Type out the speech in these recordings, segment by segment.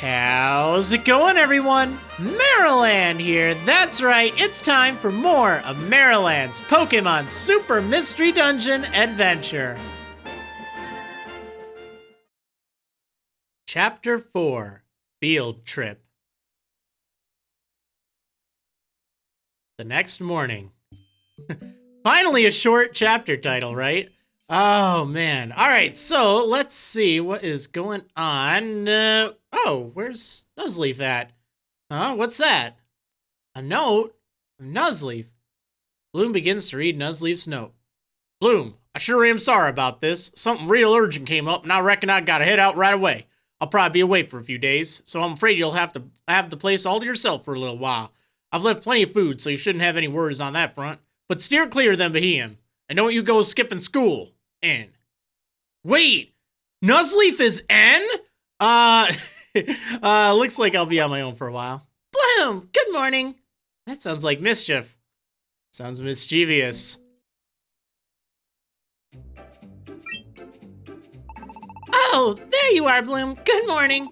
How's it going, everyone? Marriland here. That's right, it's time for more of Marriland's Pokémon Super Mystery Dungeon adventure. Chapter 4, Field Trip. The next morning. Finally a short chapter title, right? Oh, man. All right, so let's see what is going on. Oh, where's Nuzleaf at? Huh? What's that? A note? From Nuzleaf. Bloom begins to read Nuzleaf's note. Bloom, I sure am sorry about this. Something real urgent came up, and I reckon I gotta head out right away. I'll probably be away for a few days, so I'm afraid you'll have to have the place all to yourself for a little while. I've left plenty of food, so you shouldn't have any worries on that front. But steer clear of them Bohemian. And don't you go skipping school. N. Wait! Nuzleaf is N? Looks like I'll be on my own for a while. Bloom, good morning. That sounds like mischief. Sounds mischievous. Oh, there you are, Bloom. Good morning.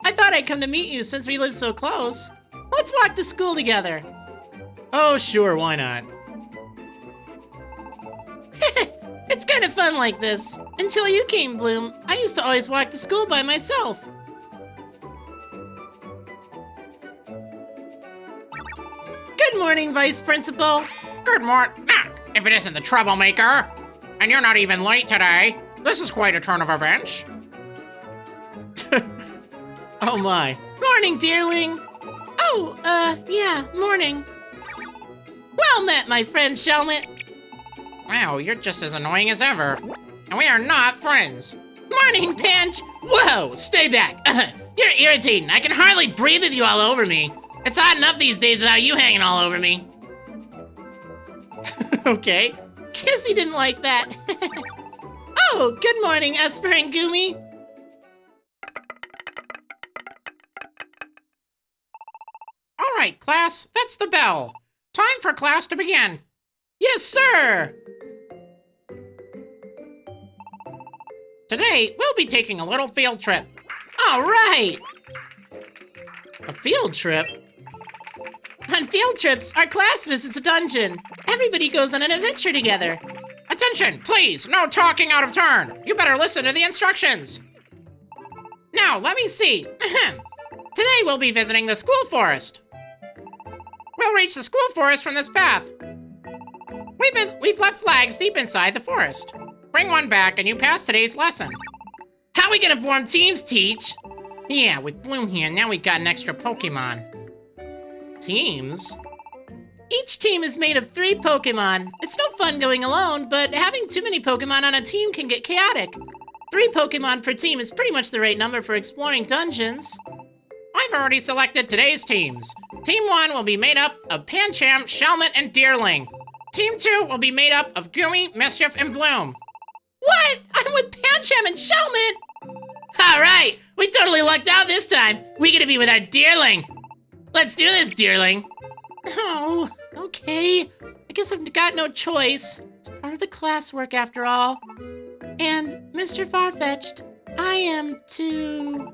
I thought I'd come to meet you since we live so close. Let's walk to school together. Oh, sure, why not? It's kind of fun like this. Until you came, Bloom. I used to always walk to school by myself. Good morning, Vice Principal. Good morning. If it isn't the troublemaker, and you're not even late today, this is quite a turn of events. Oh my. Morning, dearling. Oh, yeah, morning. Well met, my friend Shelmet. Wow, you're just as annoying as ever. And we are not friends. Morning, Pinch. Whoa, stay back. You're irritating. I can hardly breathe with you all over me. It's hot enough these days without you hanging all over me. Okay. Guess he didn't like that. Oh, good morning, Esper and Goomy. All right, class, that's the bell. Time for class to begin. Yes, sir. Today, we'll be taking a little field trip. All right. A field trip? On field trips, our class visits a dungeon. Everybody goes on an adventure together. Attention, please, no talking out of turn. You better listen to the instructions. Now, let me see. Today, we'll be visiting the school forest. We'll reach the school forest from this path. We've left flags deep inside the forest. Bring one back and you pass today's lesson. How are we gonna form teams, Teach? Yeah, with Bloom here, now we got an extra Pokemon. Teams? Each team is made of 3 Pokemon. It's no fun going alone, but having too many Pokemon on a team can get chaotic. 3 Pokemon per team is pretty much the right number for exploring dungeons. I've already selected today's teams. Team 1 will be made up of Pancham, Shelmet, and Deerling. Team 2 will be made up of Goomy, Mischief, and Bloom. What? I'm with Pancham and Shelmet! All right, we totally lucked out this time. We're gonna be with our Deerling. Let's do this, Deerling. Oh, okay. I guess I've got no choice. It's part of the classwork after all. And, Mr. Farfetch'd, I am too...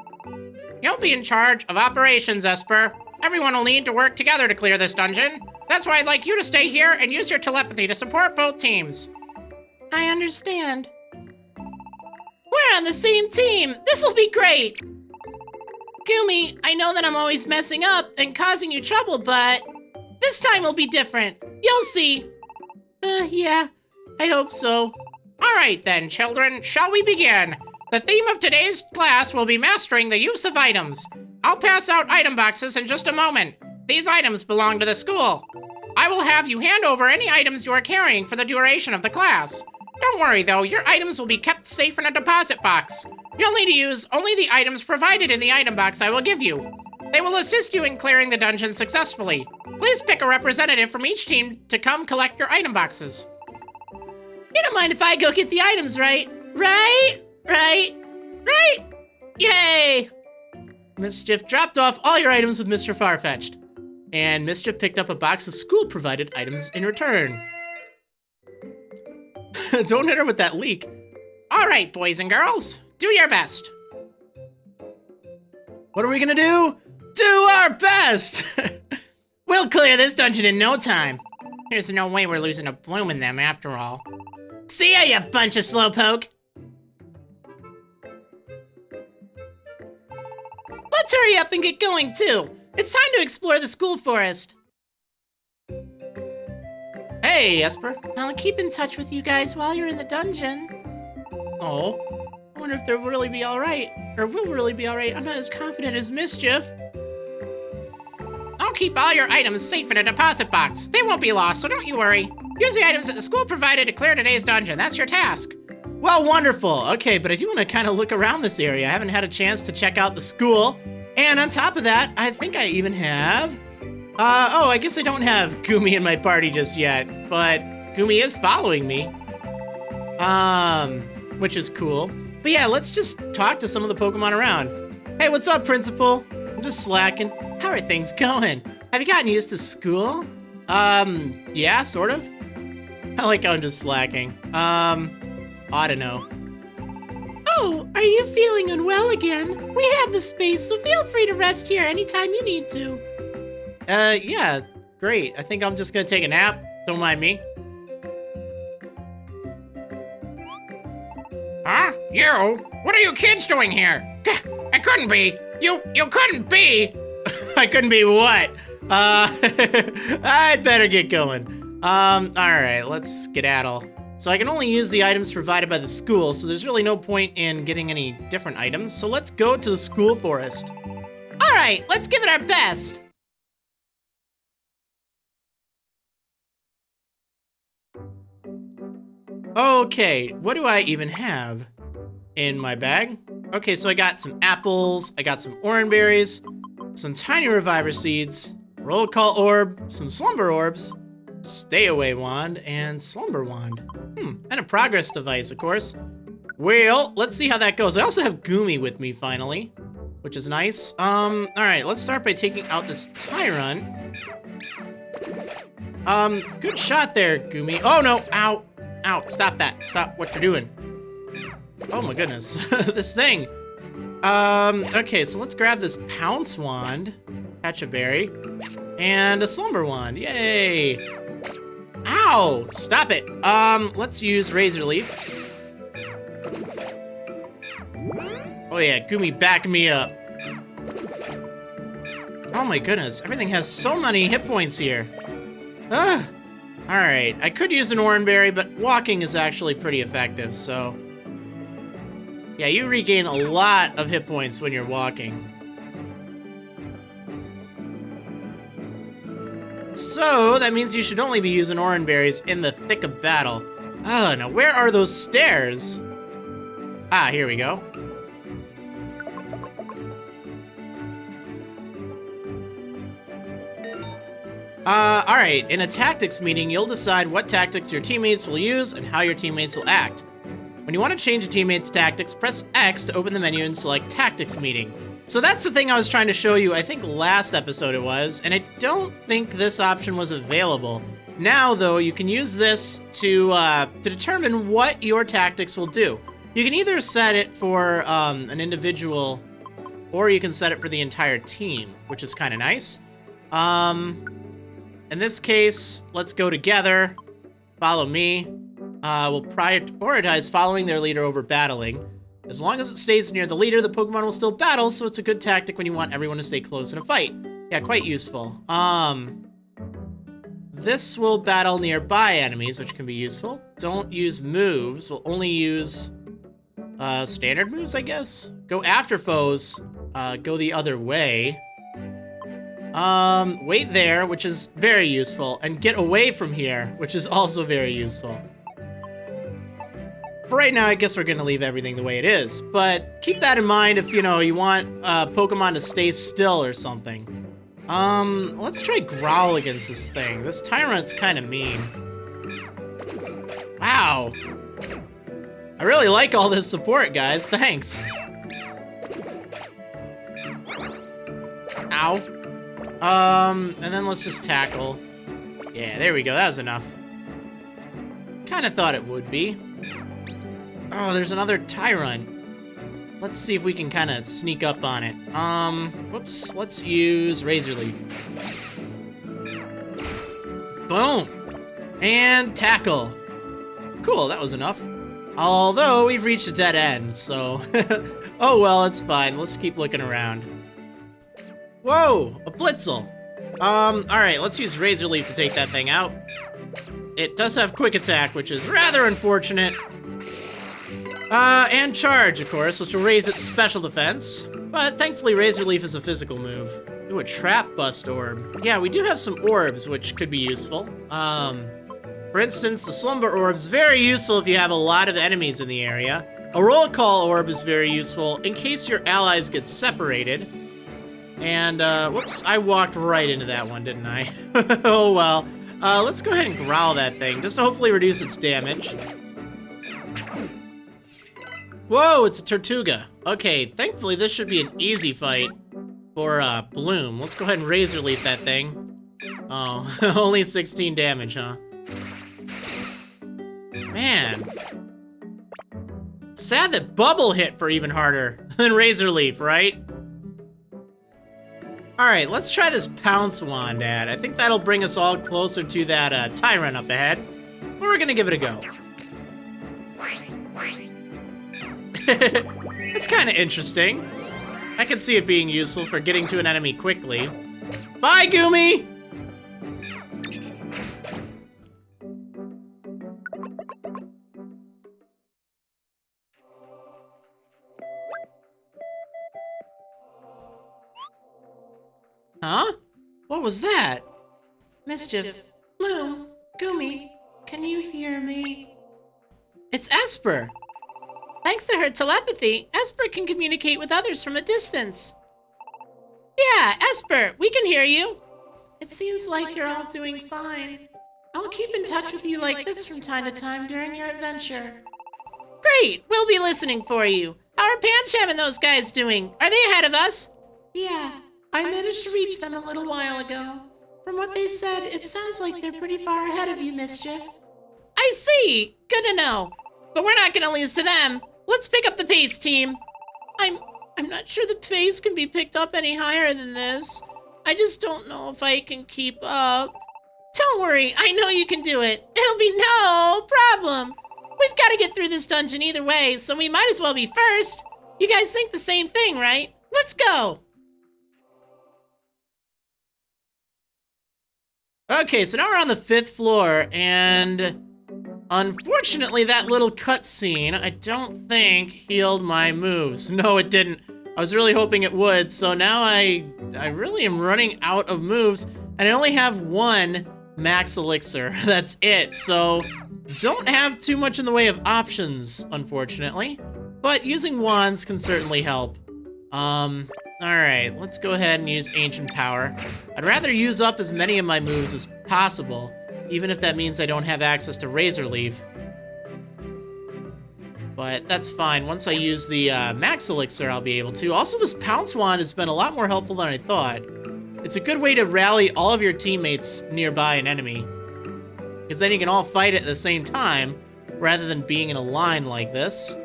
You'll be in charge of operations, Esper. Everyone will need to work together to clear this dungeon. That's why I'd like you to stay here and use your telepathy to support both teams. I understand. We're on the same team! This'll be great! Goomy, I know that I'm always messing up and causing you trouble, but this time will be different. You'll see. Yeah, I hope so. All right then, children, shall we begin? The theme of today's class will be mastering the use of items. I'll pass out item boxes in just a moment. These items belong to the school. I will have you hand over any items you are carrying for the duration of the class. Don't worry though, your items will be kept safe in a deposit box. You'll need to use only the items provided in the item box I will give you. They will assist you in clearing the dungeon successfully. Please pick a representative from each team to come collect your item boxes. You don't mind if I go get the items, right? Right? Yay! Mischief dropped off all your items with Mr. Farfetch'd. And Mischief picked up a box of school-provided items in return. Don't hit her with that leak. All right, boys and girls, do your best. What are we gonna do? Do our best! We'll clear this dungeon in no time. There's no way we're losing a bloom in them after all. See ya, you bunch of slowpoke. Let's hurry up and get going, too. It's time to explore the school forest. Hey, Esper. I'll keep in touch with you guys while you're in the dungeon. Oh, I wonder if they'll really be alright. Or will really be alright. I'm not as confident as Mischief. I'll keep all your items safe in a deposit box. They won't be lost, so don't you worry. Use the items that the school provided to clear today's dungeon. That's your task. well, wonderful. Okay, but I do want to kind of look around this area. I haven't had a chance to check out the school. And on top of that, I think I even have... oh, I guess I don't have Gumi in my party just yet, but Gumi is following me. Which is cool. But yeah, let's just talk to some of the Pokemon around. Hey, what's up, Principal? I'm just slacking. How are things going? Have you gotten used to school? Yeah, sort of. I like how I'm just slacking. I don't know. Oh, are you feeling unwell again? We have the space, so feel free to rest here anytime you need to. Yeah, great. I think I'm just gonna take a nap. Don't mind me. Huh? You? What are you kids doing here? I couldn't be. You couldn't be. I couldn't be what? I'd better get going. Alright, let's skedaddle. So I can only use the items provided by the school, so there's really no point in getting any different items. So let's go to the school forest. Alright, let's give it our best. Okay, what do I even have in my bag? Okay, so I got some apples, I got some orange berries, some tiny reviver seeds, roll call orb, some slumber orbs, stay away wand, and slumber wand. And a progress device, of course. Well, let's see how that goes. I also have Gumi with me finally, which is nice. Alright, let's start by taking out this Tyrant. Good shot there, Gumi. Oh no, ow. Ow, stop that. Stop what you're doing. Oh my goodness, this thing. Okay, so let's grab this Pounce Wand, catch a berry, and a Slumber Wand, yay. Ow, stop it. Let's use Razor Leaf. Oh yeah, Gumi, back me up. Oh my goodness, everything has so many hit points here. Ugh. Alright, I could use an Oran Berry, but walking is actually pretty effective, so... yeah, you regain a lot of hit points when you're walking. So, that means you should only be using Oran Berries in the thick of battle. Oh, now where are those stairs? Ah, here we go. Alright, in a tactics meeting, you'll decide what tactics your teammates will use and how your teammates will act. When you want to change a teammate's tactics, press X to open the menu and select Tactics Meeting. So that's the thing I was trying to show you, I think last episode it was, and I don't think this option was available. Now, though, you can use this to determine what your tactics will do. You can either set it for an individual, or you can set it for the entire team, which is kind of nice. In this case, let's go together. Follow me. We'll prioritize following their leader over battling. As long as it stays near the leader, the Pokemon will still battle, so it's a good tactic when you want everyone to stay close in a fight. Yeah, quite useful. This will battle nearby enemies, which can be useful. Don't use moves. We'll only use standard moves, I guess. Go after foes. Go the other way. Wait there, which is very useful, and get away from here, which is also very useful. For right now, I guess we're gonna leave everything the way it is, but keep that in mind if, you know, you want Pokemon to stay still or something. Let's try Growl against this thing. This Tyrant's kind of mean. Wow. I really like all this support, guys. Thanks. Ow. And then let's just tackle. Yeah, there we go. That was enough. Kind of thought it would be. Oh, there's another Tyrant. Let's see if we can kind of sneak up on it. Whoops. Let's use Razor Leaf. Boom. And tackle. Cool, that was enough. Although, we've reached a dead end, so... oh well, it's fine. Let's keep looking around. Whoa, a Blitzel. Alright, let's use Razor Leaf to take that thing out. It does have Quick Attack, which is rather unfortunate. And Charge, of course, which will raise its special defense. But thankfully, Razor Leaf is a physical move. Ooh, a Trap Bust Orb. Yeah, we do have some orbs, which could be useful. For instance, the Slumber Orb's very useful if you have a lot of enemies in the area. A Roll Call Orb is very useful in case your allies get separated. And, whoops, I walked right into that one, didn't I? Oh well. Let's go ahead and growl that thing, just to hopefully reduce its damage. Whoa, it's a Tortuga. Okay, thankfully this should be an easy fight for, Bloom. Let's go ahead and Razor Leaf that thing. Oh, only 16 damage, huh? Man. Sad that Bubble hit for even harder than Razor Leaf, right? Alright, let's try this Pounce Wand ad. I think that'll bring us all closer to that Tyrant up ahead. But we're gonna give it a go. It's kind of interesting. I can see it being useful for getting to an enemy quickly. Bye, Goomy! Huh? What was that? Mischief. Bloom. Goomy. Can you hear me? It's Esper. Thanks to her telepathy, Esper can communicate with others from a distance. Yeah, Esper, we can hear you. It seems like you're all doing fine. I'll keep in touch with you like this from time to time during your adventure. Great, we'll be listening for you. How are Pancham and those guys doing? Are they ahead of us? Yeah, I managed to reach them a little while ago. From what they said, it sounds like they're pretty far ahead of you, Mischief. I see! Good to know. But we're not gonna lose to them. Let's pick up the pace, team. I'm not sure the pace can be picked up any higher than this. I just don't know if I can keep up. Don't worry, I know you can do it. It'll be no problem. We've got to get through this dungeon either way, so we might as well be first. You guys think the same thing, right? Let's go. Okay, so now we're on the 5th floor, and unfortunately that little cutscene, I don't think, healed my moves. No, it didn't. I was really hoping it would, so now I really am running out of moves, and I only have one max elixir. That's it, so don't have too much in the way of options, unfortunately. But using wands can certainly help. Alright, let's go ahead and use Ancient Power. I'd rather use up as many of my moves as possible, even if that means I don't have access to Razor Leaf. But that's fine. Once I use the Max Elixir, I'll be able to. Also, this Pounce Wand has been a lot more helpful than I thought. It's a good way to rally all of your teammates nearby an enemy, because then you can all fight at the same time, rather than being in a line like this.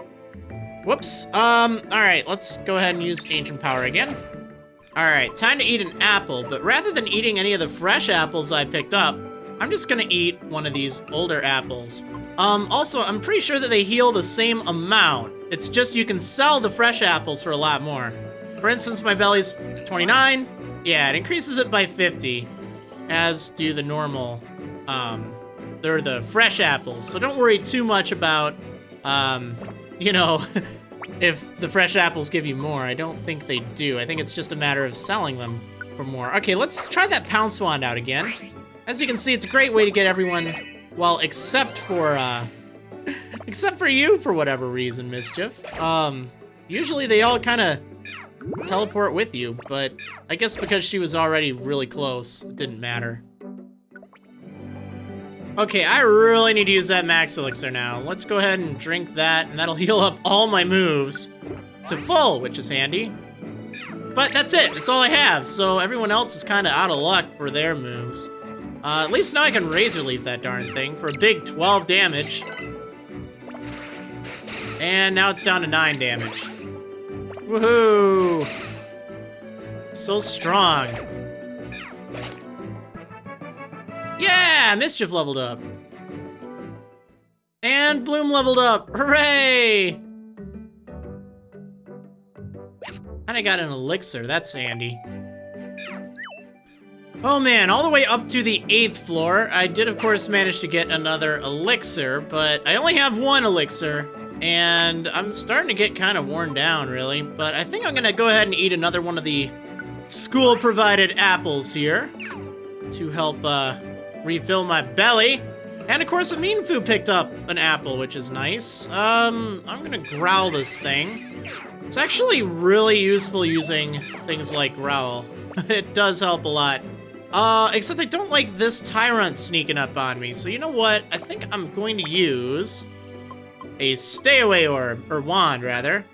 Whoops. Alright, let's go ahead and use Ancient Power again. Alright, time to eat an apple, but rather than eating any of the fresh apples I picked up, I'm just gonna eat one of these older apples. Also, I'm pretty sure that they heal the same amount. It's just you can sell the fresh apples for a lot more. For instance, my belly's 29. Yeah, it increases it by 50, as do the normal, they're the fresh apples. So don't worry too much about, you know, if the fresh apples give you more. I don't think they do. I think it's just a matter of selling them for more. Okay, let's try that Pounce Wand out again. As you can see, it's a great way to get everyone, well, except for you for whatever reason, Mischief. Usually they all kind of teleport with you, but I guess because she was already really close, it didn't matter. Okay, I really need to use that Max Elixir now. Let's go ahead and drink that, and that'll heal up all my moves to full, which is handy. But that's it, that's all I have, so everyone else is kind of out of luck for their moves. At least now I can Razor Leaf that darn thing for a big 12 damage. And now it's down to 9 damage. Woohoo! So strong. Yeah, Mischief leveled up. And Bloom leveled up. Hooray! And I got an elixir. That's handy. Oh man, all the way up to the 8th floor. I did, of course, manage to get another elixir, but I only have one elixir. And I'm starting to get kind of worn down, really. But I think I'm gonna go ahead and eat another one of the school-provided apples here to help refill my belly. And of course, Aminfu picked up an apple, which is nice. I'm gonna growl this thing. It's actually really useful using things like growl. It does help a lot. Except I don't like this tyrant sneaking up on me. So you know what? I think I'm going to use a stay away orb, or wand rather.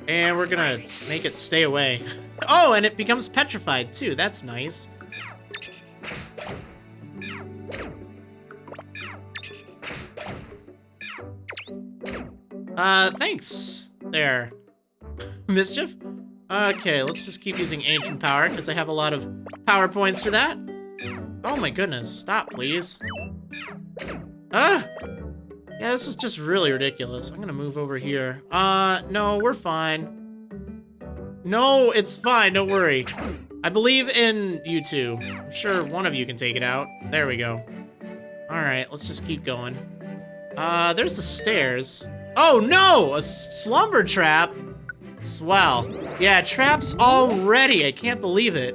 And we're gonna make it stay away. Oh, and it becomes petrified too. That's nice. Thanks there, Mischief. Okay, let's just keep using Ancient Power, because I have a lot of power points for that. Oh my goodness, stop, please. Yeah, this is just really ridiculous. I'm gonna move over here. No, we're fine. No, it's fine, don't worry. I believe in you two. I'm sure one of you can take it out. There we go. Alright, let's just keep going. There's the stairs. Oh no, a slumber trap. Swell. Yeah, traps already. I can't believe it.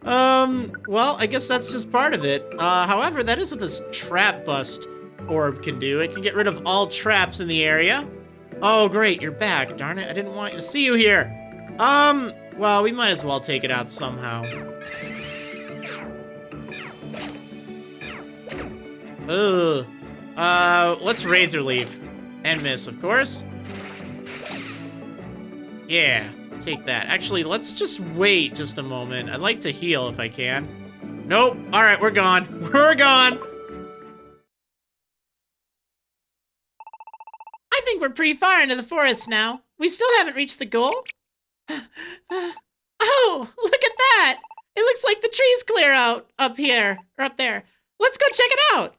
Well, I guess that's just part of it. However, that is what this trap bust orb can do. It can get rid of all traps in the area. Oh, great, you're back. Darn it, I didn't want to see you here. Well, we might as well take it out somehow. Ugh. Let's Razor Leaf. And miss, of course. Yeah, take that. Actually, let's just wait just a moment. I'd like to heal if I can. Nope. All right, we're gone. We're gone. I think we're pretty far into the forest now. We still haven't reached the goal. Oh, look at that. It looks like the trees clear out up here, or up there. Let's go check it out.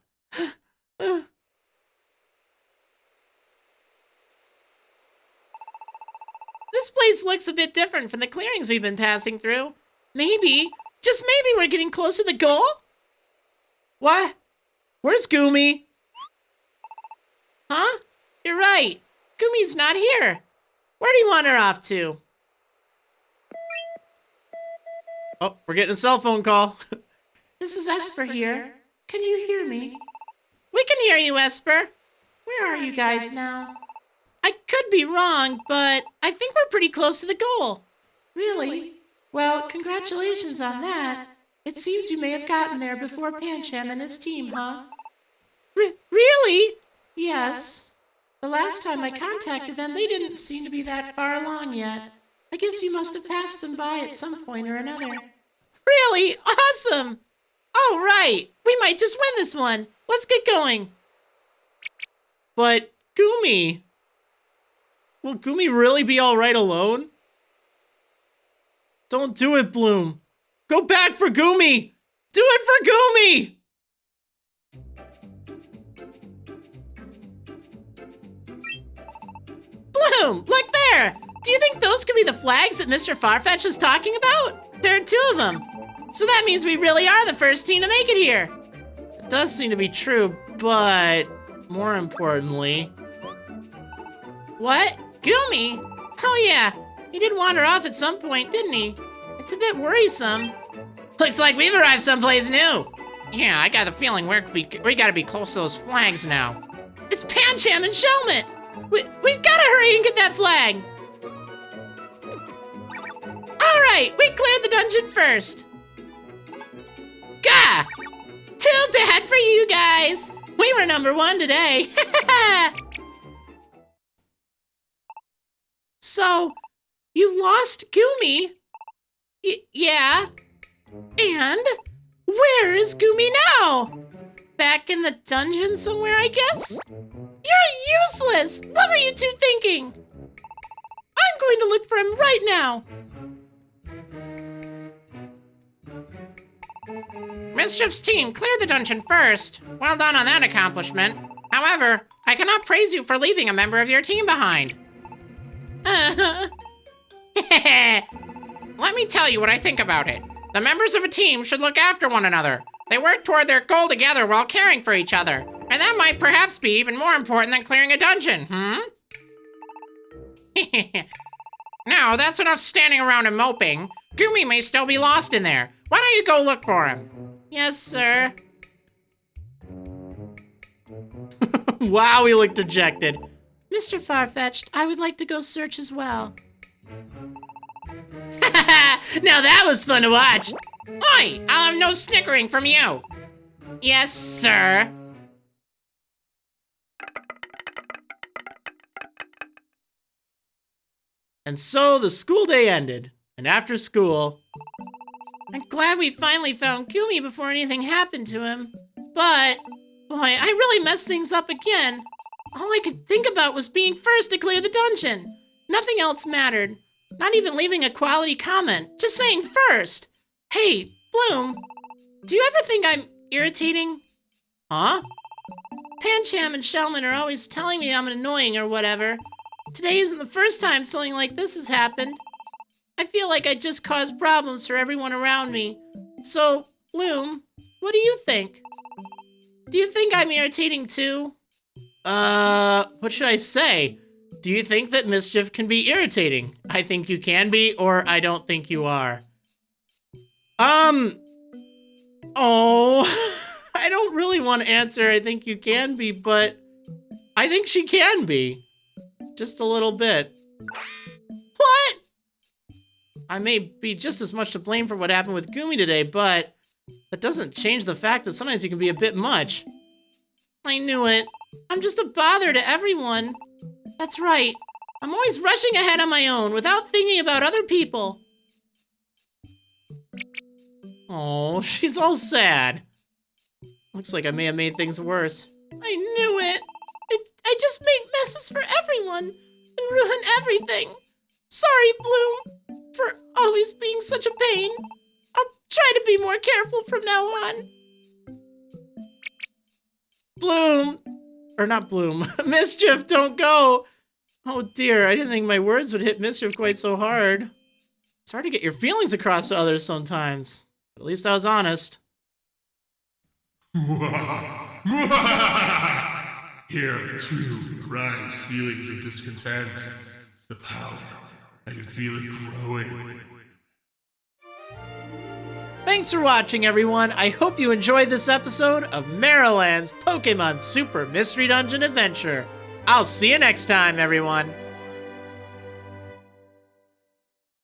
This place looks a bit different from the clearings we've been passing through. Maybe, just maybe we're getting close to the goal? What? Where's Goomy? Huh? You're right. Gumi's not here. Where do you want her off to? Oh, we're getting a cell phone call. This is Esper here. Can you hear me? We can hear you, Esper. Where are you guys now? I could be wrong, but I think we're pretty close to the goal. Really? Well, congratulations on that. It seems you may have gotten there before Pancham and his team, huh? Really? Yes. The last time I contacted them, they didn't seem to be that far along yet. I guess you must have passed them by at some point or another. Really? Awesome! All right, we might just win this one. Let's get going. But Goomy... Will Goomy really be all right alone? Don't do it, Bloom. Go back for Goomy! Do it for Goomy! Bloom, look there! Do you think those could be the flags that Mr. Farfetch'd was talking about? There are 2 of them. So that means we really are the first team to make it here. It does seem to be true, but more importantly... What? Goomy? Oh yeah, he did wander off at some point, didn't he? It's a bit worrisome. Looks like we've arrived someplace new. Yeah, I got the feeling we gotta be close to those flags now. It's Pancham and Shelmet! We've gotta hurry and get that flag! Alright, we cleared the dungeon first. Gah! Too bad for you guys! We were number 1 today! So, you lost Goomy? Yeah. And where is Goomy now? Back in the dungeon somewhere, I guess? You're useless! What were you 2 thinking? I'm going to look for him right now. Mischief's team cleared the dungeon first. Well done on that accomplishment. However, I cannot praise you for leaving a member of your team behind. Let me tell you what I think about it. The members of a team should look after one another. They work toward their goal together while caring for each other. And that might perhaps be even more important than clearing a dungeon, Now, that's enough standing around and moping. Gumi may still be lost in there. Why don't you go look for him? Yes, sir. Wow, he looked dejected. Mr. Farfetch'd, I would like to go search as well. Now that was fun to watch. Oi, I'll have no snickering from you. Yes, sir. And so the school day ended, and after school, I'm glad we finally found Gumi before anything happened to him. But, boy, I really messed things up again. All I could think about was being first to clear the dungeon. Nothing else mattered. Not even leaving a quality comment. Just saying first. Hey, Bloom, do you ever think I'm irritating? huh? Pancham and Shellman are always telling me I'm annoying or whatever. Today isn't the first time something like this has happened. I feel like I just caused problems for everyone around me. So, Bloom, what do you think? Do you think I'm irritating too? What should I say? Do you think that Mischief can be irritating? I think you can be, or I don't think you are. Oh, I don't really want to answer I think you can be, but I think she can be. Just a little bit. What? I may be just as much to blame for what happened with Gumi today, but that doesn't change the fact that sometimes you can be a bit much. I knew it. I'm just a bother to everyone. That's right. I'm always rushing ahead on my own without thinking about other people. Oh, she's all sad. Looks like I may have made things worse. I knew it. I just made messes for everyone and ruined everything. Sorry, Bloom, for always being such a pain. I'll try to be more careful from now on. Bloom! Or not Bloom. Mischief, don't go! Oh dear, I didn't think my words would hit Mischief quite so hard. It's hard to get your feelings across to others sometimes. But at least I was honest. Here, too, rise feelings of discontent. The power, I can feel it growing. Thanks for watching, everyone. I hope you enjoyed this episode of Marriland's Pokemon Super Mystery Dungeon Adventure. I'll see you next time, everyone.